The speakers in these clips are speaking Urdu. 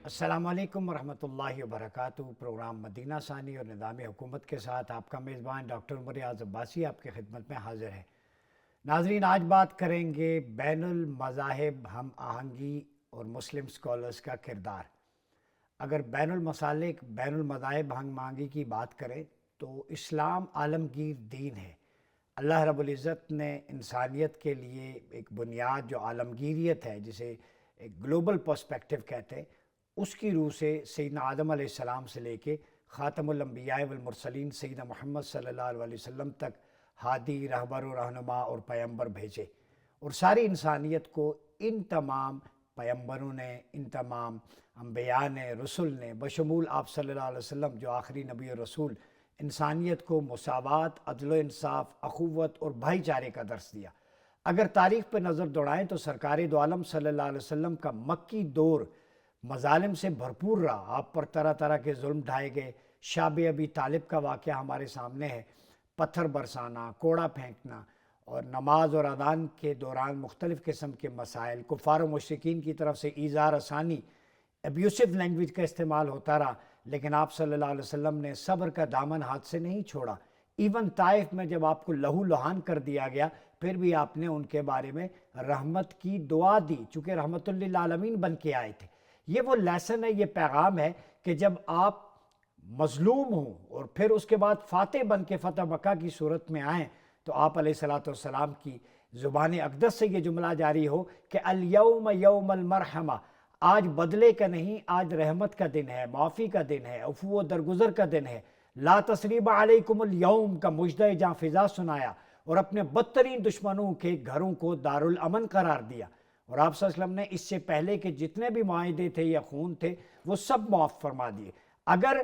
السلام علیکم ورحمۃ اللہ وبرکاتہ۔ پروگرام مدینہ ثانی اور نظام حکومت کے ساتھ آپ کا میزبان ڈاکٹر عمر ریاض عباسی آپ کی خدمت میں حاضر ہے۔ ناظرین، آج بات کریں گے بین المذاہب ہم آہنگی اور مسلم اسکالرس کا کردار۔ اگر بین المذاہب ہم آہنگی کی بات کریں تو اسلام عالمگیر دین ہے۔ اللہ رب العزت نے انسانیت کے لیے ایک بنیاد جو عالمگیریت ہے، جسے ایک گلوبل پرسپیکٹو کہتے ہیں، اس کی روح سے سیدنا آدم علیہ السلام سے لے کے خاتم الانبیاء والمرسلین سیدنا محمد صلی اللہ علیہ وسلم تک ہادی، رہبر و رہنما اور پیمبر بھیجے، اور ساری انسانیت کو ان تمام پیمبروں نے، ان تمام انبیاء نے، رسول نے، بشمول آپ صلی اللہ علیہ وسلم جو آخری نبی اور رسول، انسانیت کو مساوات، عدل و انصاف، اخوت اور بھائی چارے کا درس دیا۔ اگر تاریخ پہ نظر دوڑائیں تو سرکار دو عالم صلی اللہ علیہ وسلم کا مکی دور مظالم سے بھرپور رہا۔ آپ پر طرح طرح کے ظلم ڈھائے گئے۔ شاب ابی طالب کا واقعہ ہمارے سامنے ہے، پتھر برسانا، کوڑا پھینکنا، اور نماز اور اذان کے دوران مختلف قسم کے مسائل، کفار و مشرکین کی طرف سے ایذا رسانی، ابیوسو لینگویج کا استعمال ہوتا رہا، لیکن آپ صلی اللہ علیہ وسلم نے صبر کا دامن ہاتھ سے نہیں چھوڑا۔ ایون طائف میں جب آپ کو لہو لہان کر دیا گیا، پھر بھی آپ نے ان کے بارے میں رحمت کی دعا دی، چونکہ رحمت للعالمین بن کے آئے تھے۔ یہ وہ لیسن ہے، یہ پیغام ہے کہ جب آپ مظلوم ہوں اور پھر اس کے بعد فاتح بن کے فتح مکہ کی صورت میں آئیں، تو آپ علیہ الصلوۃ والسلام کی زبان اقدس سے یہ جملہ جاری ہو کہ الیوم یوم المرحمہ، آج بدلے کا نہیں، آج رحمت کا دن ہے، معافی کا دن ہے، عفو و درگزر کا دن ہے۔ لا تثریب علیکم الیوم کا مژدہ جاں فضا سنایا، اور اپنے بدترین دشمنوں کے گھروں کو دارالامن قرار دیا۔ اور آپ صلی اللہ علیہ وسلم نے اس سے پہلے کے جتنے بھی معاہدے تھے یا خون تھے وہ سب معاف فرما دیے۔ اگر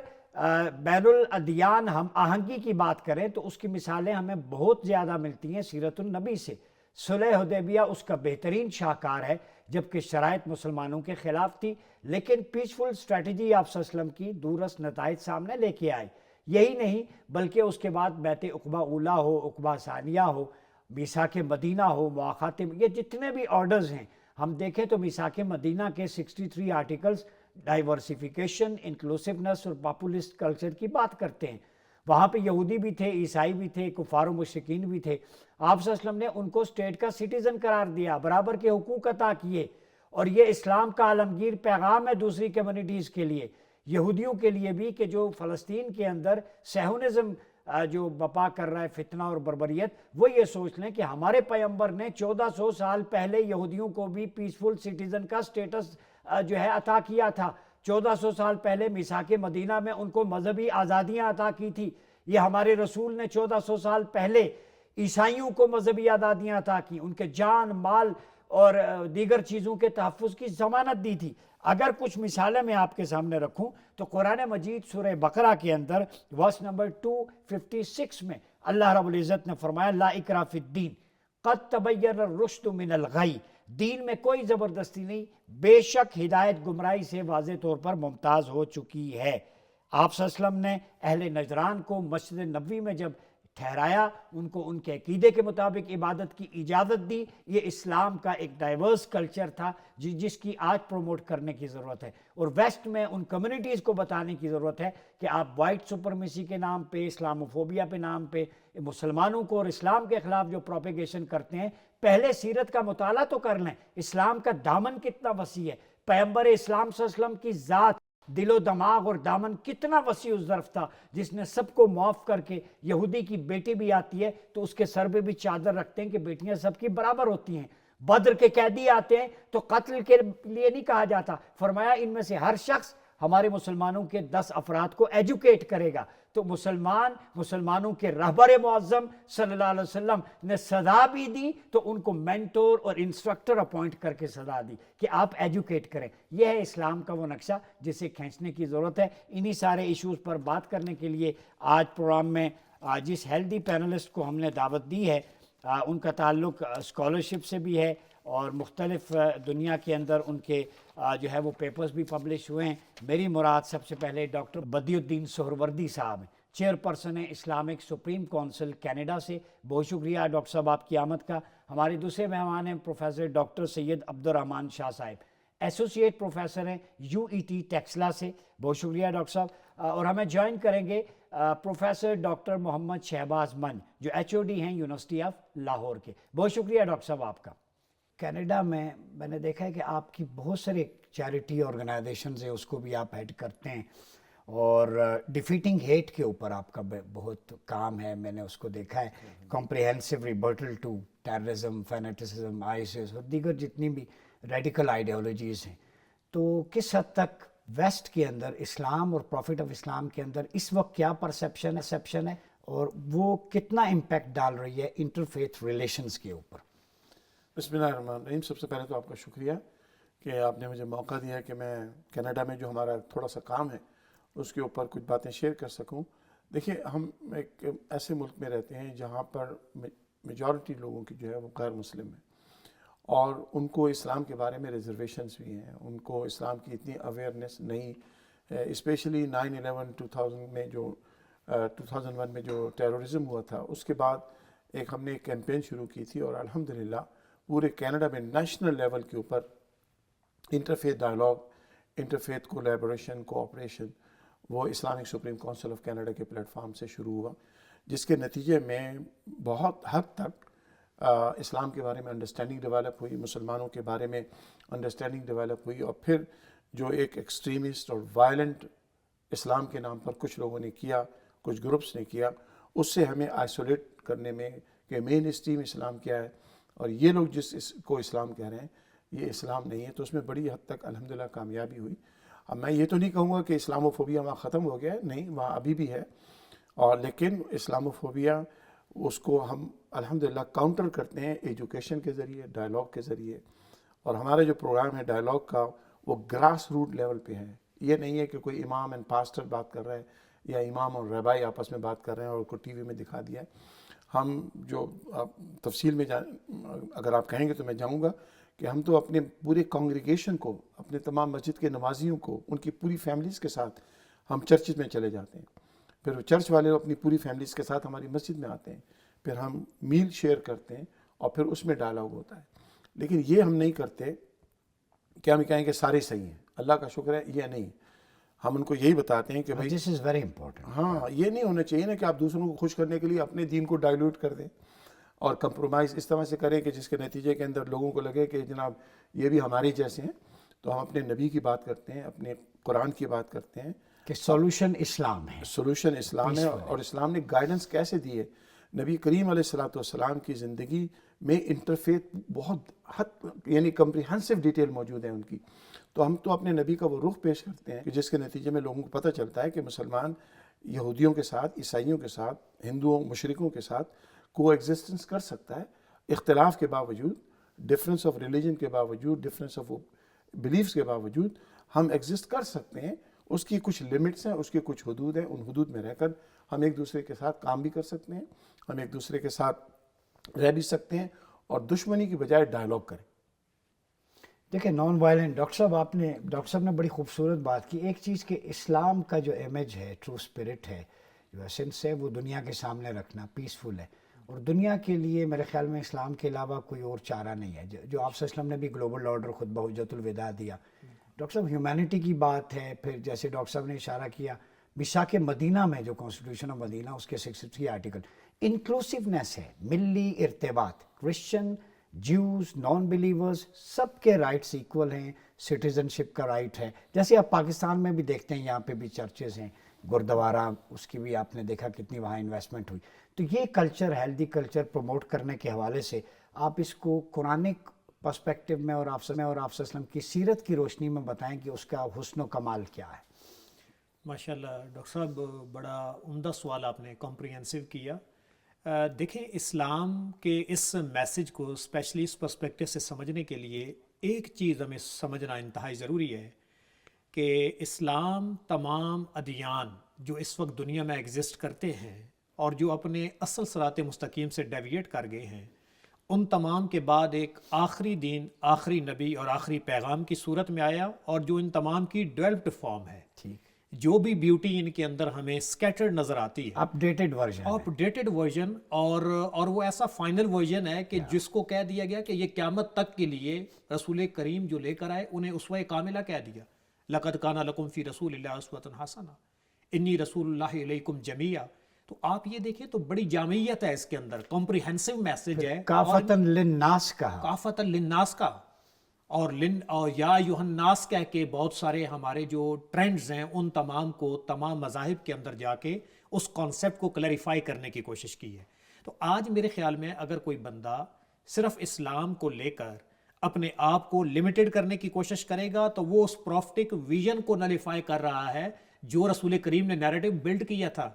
بین الادیان ہم آہنگی کی بات کریں تو اس کی مثالیں ہمیں بہت زیادہ ملتی ہیں سیرت النبی سے۔ صلح حدیبیہ اس کا بہترین شاہکار ہے، جبکہ شرائط مسلمانوں کے خلاف تھی، لیکن پیسفل اسٹریٹجی آپ صلی اللہ علیہ وسلم کی دورس نتائج سامنے لے کے آئی۔ یہی نہیں بلکہ اس کے بعد بیعت عقبہ اولیٰ ہو، عقبہ ثانیہ ہو، میثاق مدینہ ہو، مواخات، یہ جتنے بھی آرڈرز ہیں ہم دیکھیں تو میثاق مدینہ کے 63 آرٹیکلز ڈائیورسیفیکیشن، انکلوسیونیس اور پاپولسٹ کلچر کی بات کرتے ہیں۔ وہاں پہ یہودی بھی تھے، عیسائی بھی تھے، کفار و مشرکین بھی تھے۔ آپ صلی اللہ علیہ وسلم نے ان کو اسٹیٹ کا سٹیزن قرار دیا، برابر کے حقوق عطا کیے، اور یہ اسلام کا عالمگیر پیغام ہے دوسری کمیونٹیز کے لیے، یہودیوں کے لیے بھی، کہ جو فلسطین کے اندر صہیونزم جو بپا کر رہا ہے، فتنہ اور بربریت، وہ یہ سوچ لیں کہ ہمارے پیغمبر نے 1400 سال پہلے یہودیوں کو بھی پیسفل سٹیزن کا سٹیٹس جو ہے عطا کیا تھا۔ 1400 سال پہلے میثاق مدینہ میں ان کو مذہبی آزادیاں عطا کی تھی۔ یہ ہمارے رسول نے 1400 سال پہلے عیسائیوں کو مذہبی آزادیاں عطا کی، ان کے جان، مال اور دیگر چیزوں کے تحفظ کی ضمانت دی تھی۔ اگر کچھ مثالیں میں آپ کے سامنے رکھوں تو قرآن مجید سورہ بقرہ کے اندر ورس نمبر 256 میں اللہ رب العزت نے فرمایا لا اکراہ فی الدین قد تبین الرشد من الغی، دین میں کوئی زبردستی نہیں، بے شک ہدایت گمراہی سے واضح طور پر ممتاز ہو چکی ہے۔ آپ صلی اللہ علیہ وسلم نے اہل نجران کو مسجد نبوی میں جب ٹھہرایا، ان کو ان کے عقیدے کے مطابق عبادت کی اجازت دی۔ یہ اسلام کا ایک ڈائیورس کلچر تھا جس کی آج پروموٹ کرنے کی ضرورت ہے، اور ویسٹ میں ان کمیونٹیز کو بتانے کی ضرورت ہے کہ آپ وائٹ سپرمیسی کے نام پہ، اسلاموفوبیا پہ نام پہ مسلمانوں کو اور اسلام کے خلاف جو پروپیگیشن کرتے ہیں، پہلے سیرت کا مطالعہ تو کر لیں۔ اسلام کا دامن کتنا وسیع ہے، پیغمبر اسلام صلی اللہ علیہ وسلم کی ذات، دل و دماغ اور دامن کتنا وسیع اس ظرف تھا، جس نے سب کو معاف کر کے، یہودی کی بیٹی بھی آتی ہے تو اس کے سر پہ بھی چادر رکھتے ہیں کہ بیٹیاں سب کی برابر ہوتی ہیں۔ بدر کے قیدی آتے ہیں تو قتل کے لیے نہیں کہا جاتا، فرمایا ان میں سے ہر شخص ہمارے مسلمانوں کے 10 افراد کو ایجوکیٹ کرے گا۔ تو مسلمانوں کے رہبر معظم صلی اللہ علیہ وسلم نے سزا بھی دی تو ان کو مینٹور اور انسٹرکٹر اپوائنٹ کر کے سزا دی کہ آپ ایجوکیٹ کریں۔ یہ ہے اسلام کا وہ نقشہ جسے کھینچنے کی ضرورت ہے۔ انہی سارے ایشوز پر بات کرنے کے لیے آج پروگرام میں جس ہیلدی پینلسٹ کو ہم نے دعوت دی ہے، ان کا تعلق اسکالرشپ سے بھی ہے، اور مختلف دنیا کے اندر ان کے جو ہے وہ پیپرز بھی پبلش ہوئے ہیں۔ میری مراد سب سے پہلے ڈاکٹر بدی الدین سہروردی صاحب ہیں، چیئر پرسن ہیں اسلامک سپریم کونسل کینیڈا سے۔ بہت شکریہ ڈاکٹر صاحب آپ کی آمد کا۔ ہمارے دوسرے مہمان ہیں پروفیسر ڈاکٹر سید عبدالرحمن شاہ صاحب، ایسوسیٹ پروفیسر ہیں UET ٹیکسلا سے. بہت شکریہ ڈاکٹر صاحب. اور ہمیں جوائن کریں گے پروفیسر ڈاکٹر محمد شہباز من جو HOD ہیں یونیورسٹی آف لاہور کے. بہت شکریہ ڈاکٹر صاحب آپ کا. کینیڈا میں نے دیکھا ہے کہ آپ کی بہت سارے چیریٹی آرگنائزیشنز ہیں، اس کو بھی آپ ہیڈ کرتے ہیں، اور ڈیفیٹنگ ہیٹ کے اوپر آپ کا بہت کام ہے، میں نے اس کو دیکھا ہے. کمپریہنسو ریبرٹل ٹو ٹیررزم، فینیٹسزم، ISIS اور دیگر جتنی بھی ریڈیکل آئیڈیالوجیز ہیں. تو کس حد تک ویسٹ کے اندر اسلام اور پروفٹ آف اسلام کے اندر اس وقت کیا پرسیپشن ہے اور وہ کتنا امپیکٹ ڈال رہی ہے انٹرفیتھ ریلیشنز کے اوپر؟ بسم اللہ الرحمن الرحیم. سب سے پہلے تو آپ کا شکریہ کہ آپ نے مجھے موقع دیا کہ میں کینیڈا میں جو ہمارا تھوڑا سا کام ہے اس کے اوپر کچھ باتیں شیئر کر سکوں. دیکھیے، ہم ایک ایسے ملک میں رہتے ہیں جہاں پر میجورٹی لوگوں کی جو ہے وہ غیر مسلم ہیں، اور ان کو اسلام کے بارے میں ریزرویشنز بھی ہیں، ان کو اسلام کی اتنی اویئرنیس نہیں ہے. اسپیشلی 9/11 2001 میں جو ٹیرورزم ہوا تھا، اس کے بعد ہم نے ایک کیمپین شروع کی تھی، اور الحمدللہ پورے کینیڈا میں نیشنل لیول کے اوپر interfaith dialogue, interfaith collaboration, cooperation وہ Islamic supreme council of Canada کے پلیٹ فارم سے شروع ہوا، جس کے نتیجے میں بہت حد تک اسلام کے بارے میں انڈرسٹینڈنگ ڈیولپ ہوئی، مسلمانوں کے بارے میں انڈرسٹینڈنگ ڈیولپ ہوئی. اور پھر جو ایک ایکسٹریمسٹ اور وائلنٹ اسلام کے نام پر کچھ لوگوں نے کیا، کچھ گروپس نے کیا، اس سے ہمیں آئسولیٹ کرنے میں کہ مین اسٹریم اسلام کیا ہے اور یہ لوگ جس کو اسلام کہہ رہے ہیں یہ اسلام نہیں ہے. تو اس میں بڑی حد تک الحمدللہ کامیابی ہوئی. اب میں یہ تو نہیں کہوں گا کہ اسلاموفوبیا وہاں ختم ہو گیا ہے، نہیں، وہاں ابھی بھی ہے، اور لیکن اسلاموفوبیا اس کو ہم الحمدللہ کاؤنٹر کرتے ہیں ایجوکیشن کے ذریعے، ڈائلاگ کے ذریعے. اور ہمارا جو پروگرام ہے ڈائلاگ کا وہ گراس روٹ لیول پہ ہے. یہ نہیں ہے کہ کوئی امام اینڈ پاسٹر بات کر رہا ہے یا امام اور رہبائی آپس میں بات کر رہے ہیں اور کو ٹی وی میں دکھا دیا ہے. ہم جو تفصیل میں اگر آپ کہیں گے تو میں جاؤں گا کہ ہم تو اپنے پورے کانگریگیشن کو، اپنے تمام مسجد کے نمازیوں کو، ان کی پوری فیملیز کے ساتھ ہم چرچز میں چلے جاتے ہیں. پھر چرچ والے اپنی پوری فیملیز کے ساتھ ہماری مسجد میں آتے ہیں، پھر ہم میل شیئر کرتے ہیں اور پھر اس میں ڈائلاگ ہوتا ہے. لیکن یہ ہم نہیں کرتے کہ ہم کہیں کہ سارے صحیح ہیں، اللہ کا شکر ہے، یہ نہیں. ہم ان کو یہی بتاتے ہیں کہ بھائی دس از ویری امپورٹنٹ. ہاں، یہ نہیں ہونا چاہیے نا کہ آپ دوسروں کو خوش کرنے کے لیے اپنے دین کو ڈائلیوٹ کر دیں اور کمپرومائز اس طرح سے کریں کہ جس کے نتیجے کے اندر لوگوں کو لگے کہ جناب یہ بھی ہمارے جیسے ہیں. تو ہم اپنے نبی کی بات کرتے ہیں، اپنے قرآن کی بات کرتے ہیں کہ سولوشن اسلام ہے، سولوشن اسلام ہے. اور اسلام نے گائیڈنس کیسے دی ہے؟ نبی کریم علیہ السلام کی زندگی میں انٹرفیتھ بہت یعنی کمپریہنسو ڈیٹیل موجود ہے ان کی. تو ہم تو اپنے نبی کا وہ رخ پیش کرتے ہیں کہ جس کے نتیجے میں لوگوں کو پتہ چلتا ہے کہ مسلمان یہودیوں کے ساتھ، عیسائیوں کے ساتھ، ہندوؤں، مشرکوں کے ساتھ کو ایگزسٹنس کر سکتا ہے، اختلاف کے باوجود، ڈفرینس آف ریلیجن کے باوجود، ڈفرینس آف بلیفس کے باوجود ہم ایگزسٹ کر سکتے ہیں. اس کی کچھ لمٹس ہیں، اس کے کچھ حدود ہیں. ان حدود میں رہ کر ہم ایک دوسرے کے ساتھ کام بھی کر سکتے ہیں، ہم ایک دوسرے کے ساتھ رہ بھی سکتے ہیں اور دشمنی کی بجائے ڈائلاگ کریں. دیکھیں نان وائلنٹ، ڈاکٹر صاحب نے بڑی خوبصورت بات کی. ایک چیز کہ اسلام کا جو امیج ہے، ٹرو اسپرٹ ہے، جو ایسنس ہے، وہ دنیا کے سامنے رکھنا پیسفل ہے. اور دنیا کے لیے میرے خیال میں اسلام کے علاوہ کوئی اور چارہ نہیں ہے. جو آپ صلی اللہ علیہ وسلم نے بھی گلوبل آرڈر خطبہ حجۃ الوداع دیا. ڈاکٹر صاحب ہیومینٹی کی بات ہے. پھر جیسے ڈاکٹر صاحب نے اشارہ کیا میثاق مدینہ میں جو کانسٹیٹیوشن آف مدینہ اس کے 63 آرٹیکل، انکلوسیونیس ہے، ملی ارتباط، کرسچن، جیوز، نان بلیورز، سب کے رائٹس ایکول ہیں، سٹیزنشپ کا رائٹ ہے. جیسے آپ پاکستان میں بھی دیکھتے ہیں، یہاں پہ بھی چرچز ہیں، گردوارہ، اس کی بھی آپ نے دیکھا کتنی وہاں انویسٹمنٹ ہوئی. تو یہ کلچر، ہیلدی کلچر پروموٹ کرنے کے حوالے سے آپ اس کو قرآنک پرسپیکٹو میں اور آپ صلی اللہ علیہ وسلم کی سیرت کی روشنی میں بتائیں کہ اس کا حسن و کمال کیا ہے. ماشاءاللہ ڈاکٹر صاحب، بڑا عمدہ سوال آپ نے کمپریہنسو کیا. دیکھیں، اسلام کے اس میسج کو اسپیشلی اس پرسپیکٹو سے سمجھنے کے لیے ایک چیز ہمیں سمجھنا انتہائی ضروری ہے کہ اسلام تمام ادیان جو اس وقت دنیا میں ایگزسٹ کرتے ہیں اور جو اپنے اصل صراط مستقیم سے ڈیویٹ کر گئے ہیں، ان تمام کے بعد ایک آخری دین، آخری نبی اور آخری پیغام کی صورت میں آیا، اور جو ان تمام کی ڈیولپڈ فارم ہے. جو بھی بیوٹی ان کے اندر ہمیں سکیٹرڈ نظر آتی ہے، اپڈیٹڈ ورژن اپ ڈیٹڈ ورژن، اور وہ ایسا فائنل ورژن ہے کہ جس کو کہہ دیا گیا کہ یہ قیامت تک کے لیے رسول کریم جو لے کر آئے انہیں اسوہ کاملہ کہہ دیا. لقد کان لکم فی رسول اللہ اسوۃ حسنہ انی رسول اللہ علیکم جمیعا. تو آپ یہ دیکھیں تو بڑی جامعیت ہے اس کے اندر، کمپریہنسو میسج ہے، کافتن للناس کہا. کافت للناس کا، اور یا ایھا الناس کہہ کے بہت سارے ہمارے جو ٹرینڈز ہیں ان تمام کو تمام مذاہب کے اندر جا کے اس کانسیپٹ کو کلیریفائی کرنے کی کوشش کی ہے. تو آج میرے خیال میں اگر کوئی بندہ صرف اسلام کو لے کر اپنے آپ کو لمیٹڈ کرنے کی کوشش کرے گا تو وہ اس پروفٹک ویژن کو نلیفائی کر رہا ہے جو رسول کریم نے نیریٹو بلڈ کیا تھا.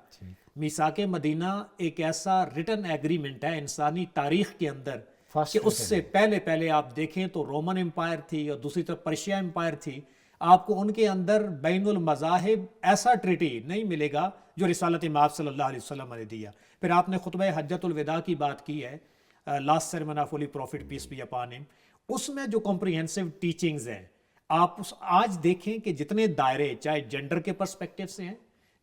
میثاق مدینہ ایک ایسا ریٹن ایگریمنٹ ہے انسانی تاریخ کے اندر کہ اس سے پہلے آپ دیکھیں تو رومن امپائر تھی اور دوسری طرف پرشیا امپائر تھی. آپ کو ان کے اندر بین المذاہب ایسا ٹریٹی نہیں ملے گا جو رسالت مآب صلی اللہ علیہ وسلم نے دیا. پھر آپ نے خطبہ حجۃ الوداع کی بات کی ہے، last sermon of holy prophet peace be upon him, اس میں جو کمپریہنسو ٹیچنگز ہیں آپ آج دیکھیں کہ جتنے دائرے چاہے جینڈر کے پرسپیکٹیو سے ہیں،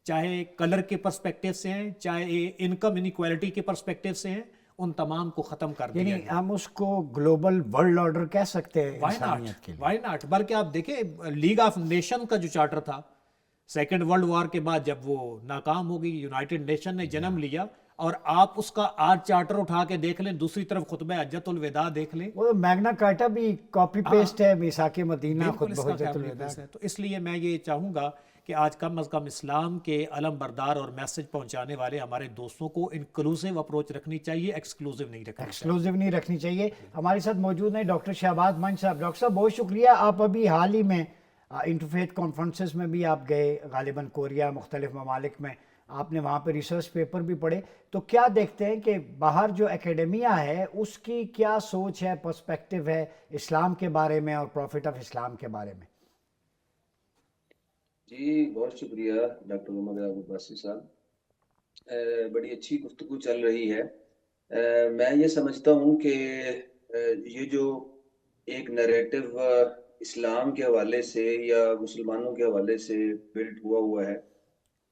چاہے کلر کے پرسپیکٹیو سے ہیں، چاہے انکم انیکوالٹی کے پرسپیکٹیو سے ہیں، ان تمام کو ختم کر دیا یعنی گیا. ہم اس کو گلوبل ورلڈ آرڈر کہہ سکتے ہیں انسانیت کے لیے. Why not. بلکہ آپ دیکھیں لیگ آف نیشن کا جو چارٹر تھا سیکنڈ ورلڈ وار کے بعد جب وہ ناکام ہو گئی، یونائٹڈ نیشن نے جنم لیا، اور آپ اس کا آج چارٹر اٹھا کے دیکھ لیں، دوسری طرف خطبہ حجۃ الوداع دیکھ لیں، وہ میگنا کارٹا بھی کاپی پیسٹ ہے میثاق مدینہ بالکل اس خطبہ کا حجۃ copy الوداع. paste ہے. تو اس لیے میں یہ چاہوں گا کہ آج کم از کم اسلام کے علم بردار اور میسج پہنچانے والے ہمارے دوستوں کو انکلوسیو اپروچ رکھنی چاہیے، ایکسکلوسیو نہیں رکھنی چاہیے. ایکسکلوزیو نہیں رکھنی چاہیے. ہمارے ساتھ موجود ہیں ڈاکٹر شہباز منچ صاحب. ڈاکٹر صاحب بہت شکریہ. آپ ابھی حال ہی میں انٹرفیتھ کانفرنسز میں بھی آپ گئے، غالباً کوریا مختلف ممالک میں، آپ نے وہاں پہ ریسرچ پیپر بھی پڑھے. تو کیا دیکھتے ہیں کہ باہر جو اکیڈمیا ہے اس کی کیا سوچ ہے، پرسپیکٹیو ہے اسلام کے بارے میں اور پروفٹ آف اسلام کے بارے میں؟ جی بہت شکریہ ڈاکٹر محمد عباسی صاحب، بڑی اچھی گفتگو چل رہی ہے. میں یہ سمجھتا ہوں کہ یہ جو ایک نیریٹو اسلام کے حوالے سے یا مسلمانوں کے حوالے سے بلڈ ہوا ہے،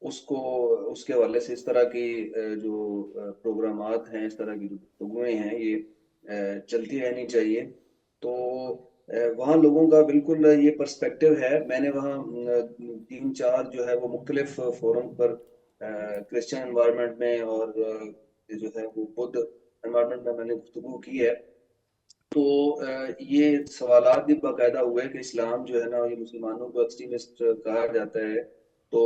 اس کے حوالے سے اس طرح کی جو پروگرامات ہیں، اس طرح کی جو گفتگویں ہیں، یہ چلتی رہنی چاہیے. تو وہاں لوگوں کا بالکل یہ پرسپیکٹیو ہے. میں نے وہاں 3-4 جو ہے وہ مختلف فورم پر کرسچن انوائرمنٹ میں اور جو ہے وہ بدھ انوائرمنٹ میں نے گفتگو کی ہے. تو یہ سوالات بھی باقاعدہ ہوئے کہ اسلام جو ہے نا یہ مسلمانوں کو ایکسٹریمسٹ کہا جاتا ہے، تو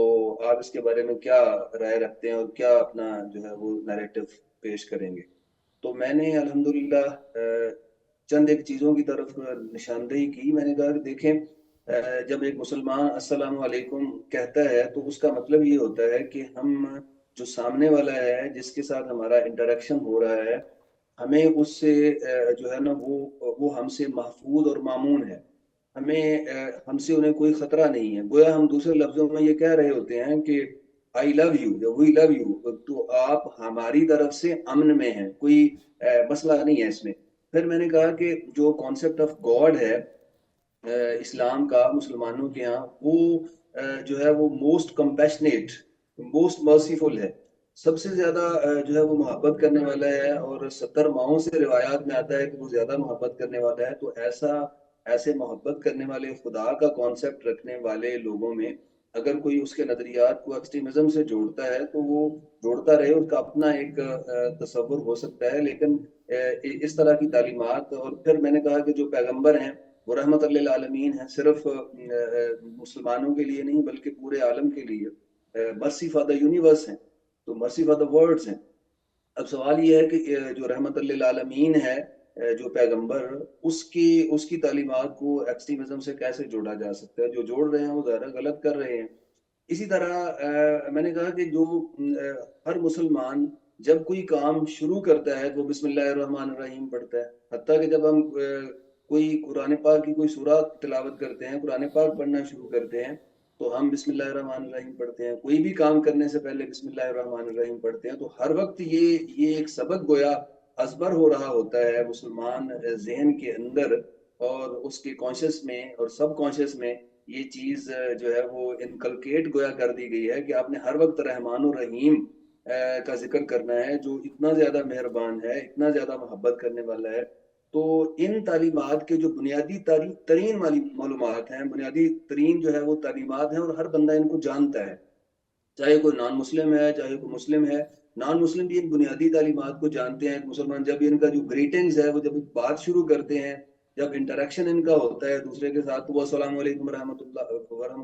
آپ اس کے بارے میں کیا رائے رکھتے ہیں اور کیا اپنا جو ہے وہ نیریٹو پیش کریں گے. تو میں نے الحمدللہ چند ایک چیزوں کی طرف نشاندہی کی. میں نے کہا کہ دیکھیں، جب ایک مسلمان السلام علیکم کہتا ہے تو اس کا مطلب یہ ہوتا ہے کہ ہم جو سامنے والا ہے جس کے ساتھ ہمارا انٹریکشن ہو رہا ہے، ہمیں اس سے جو ہے نا وہ ہم سے محفوظ اور مامون ہے. ہم سے انہیں کوئی خطرہ نہیں ہے. گویا ہم دوسرے لفظوں میں یہ کہہ رہے ہوتے ہیں کہ آئی لو یو یا وی لو یو، تو آپ ہماری طرف سے امن میں ہیں، کوئی مسئلہ نہیں ہے اس میں. پھر میں نے کہا کہ جو کانسیپٹ آف گاڈ ہے اسلام کا مسلمانوں کے ہاں، وہ جو ہے وہ موسٹ کمپیشنیٹ، موسٹ مرسیفل ہے، سب سے زیادہ جو ہے وہ محبت کرنے والا ہے. اور 70 ماہوں سے روایات میں آتا ہے کہ وہ زیادہ محبت کرنے والا ہے. تو ایسے محبت کرنے والے خدا کا کانسیپٹ رکھنے والے لوگوں میں اگر کوئی اس کے نظریات کو ایکسٹریمزم سے جوڑتا ہے تو وہ جوڑتا رہے، اس کا اپنا ایک تصور ہو سکتا ہے. لیکن اس طرح کی تعلیمات، اور پھر میں نے کہا کہ جو پیغمبر ہیں وہ رحمت للعالمین ہیں، صرف مسلمانوں کے لیے نہیں بلکہ پورے عالم کے لیے مرسی فار دا یونیورس ہیں، تو مرسی فار دا ورلڈز ہیں. اب سوال یہ ہے کہ جو رحمت للعالمین ہے جو پیغمبر، اس کی تعلیمات کو ایکسٹریمزم سے کیسے جوڑا جا سکتا ہے؟ جو جوڑ رہے ہیں وہ ظاہر غلط کر رہے ہیں. اسی طرح میں نے کہا کہ جو ہر مسلمان جب کوئی کام شروع کرتا ہے تو وہ بسم اللہ الرحمن الرحیم پڑھتا ہے. حتیٰ کہ جب ہم کوئی قرآن پاک کی کوئی سورہ تلاوت کرتے ہیں، قرآن پاک پڑھنا شروع کرتے ہیں، تو ہم بسم اللہ الرحمن الرحیم پڑھتے ہیں. کوئی بھی کام کرنے سے پہلے بسم اللہ الرحمن الرحیم پڑھتے ہیں. تو ہر وقت یہ ایک سبق گویا ازبر ہو رہا ہوتا ہے مسلمان ذہن کے اندر اور اس کے کانشیس میں اور سب کانشیس میں یہ چیز جو ہے وہ انکلکیٹ گویا کر دی گئی ہے کہ آپ نے ہر وقت رحمان الرحیم کا ذکر کرنا ہے، جو اتنا زیادہ مہربان ہے، اتنا زیادہ محبت کرنے والا ہے. تو ان تعلیمات کے جو بنیادی ترین معلومات ہیں، بنیادی ترین جو ہے وہ تعلیمات ہیں، اور ہر بندہ ان کو جانتا ہے، چاہے کوئی نان مسلم ہے چاہے کوئی مسلم ہے. نان مسلم بھی ان بنیادی تعلیمات کو جانتے ہیں. مسلمان جب ان کا جو گریٹنگز ہے وہ جب بات شروع کرتے ہیں، جب انٹریکشن ان کا ہوتا ہے دوسرے کے ساتھ، تو وہ السلام علیکم ورحمۃ